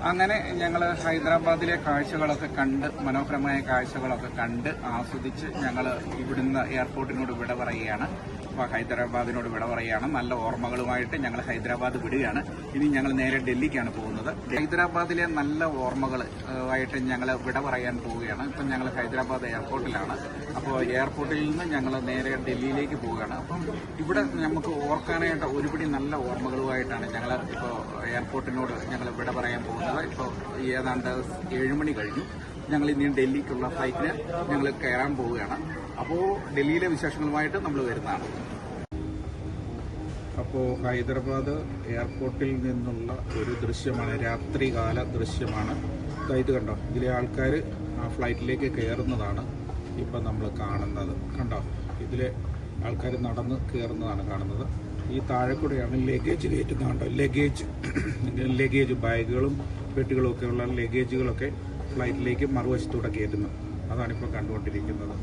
അങ്ങനെ ഞങ്ങൾ ഹൈദരാബാദിലെ കാഴ്ചകളൊക്കെ കണ്ട് മനോഹരമായ കാഴ്ചകളൊക്കെ കണ്ട് ആസ്വദിച്ച് ഞങ്ങൾ ഇവിടുന്ന് എയർപോർട്ടിനോട് വിട പറയുകയാണ്. അപ്പോൾ ഹൈദരാബാദിനോട് വിട പറയുകയാണ്. നല്ല ഓർമ്മകളുമായിട്ട് ഞങ്ങൾ ഹൈദരാബാദ് വിടുകയാണ്. ഇനി ഞങ്ങൾ നേരെ ഡൽഹിക്കാണ് പോകുന്നത്. ഹൈദരാബാദിലെ നല്ല ഓർമ്മകൾ ആയിട്ട് ഞങ്ങൾ വിട പറയാൻ പോവുകയാണ്. ഇപ്പം ഞങ്ങൾ ഹൈദരാബാദ് എയർപോർട്ടിലാണ്. അപ്പോൾ എയർപോർട്ടിൽ നിന്ന് ഞങ്ങൾ നേരെ ഡൽഹിയിലേക്ക് പോവുകയാണ്. അപ്പം ഇവിടെ നമുക്ക് ഓർക്കാനായിട്ട് ഒരുപിടി നല്ല ഓർമ്മകളുമായിട്ടാണ് ഞങ്ങൾ ഇപ്പോൾ എയർപോർട്ടിനോട് ഞങ്ങൾ വിട പറയാൻ പോകുന്നത്. ഇപ്പോൾ ഏതാണ്ട് 7 മണി കഴിഞ്ഞു. ഞങ്ങൾ ഇനി ഡൽഹിക്കുള്ള ഫ്ലൈറ്റിന് ഞങ്ങൾ കയറാൻ പോവുകയാണ്. അപ്പോൾ ഡൽഹിയിലെ വിശേഷങ്ങളുമായിട്ട് നമ്മൾ വരുന്നതാണ്. അപ്പോൾ ഹൈദരാബാദ് എയർപോർട്ടിൽ നിന്നുള്ള ഒരു ദൃശ്യമാണ്, രാത്രികാല ദൃശ്യമാണ്. ഇത് കണ്ടോ, ഇതിലെ ആൾക്കാർ ആ ഫ്ലൈറ്റിലേക്ക് കയറുന്നതാണ് ഇപ്പം നമ്മൾ കാണുന്നത്. കണ്ടോ, ഇതിലെ ആൾക്കാർ നടന്ന് കയറുന്നതാണ് കാണുന്നത്. ഈ താഴെ കൂടെയാണ് ലഗേജ് കയറ്റുന്നത്. കണ്ടോ, ലഗേജ് ബാഗുകളും പെട്ടികളും ഒക്കെയുള്ള ലഗേജുകളൊക്കെ ഫ്ലൈറ്റിലേക്ക് മറുവശത്തൂടെ കയറ്റുന്നു. അതാണിപ്പോൾ കണ്ടുകൊണ്ടിരിക്കുന്നത്.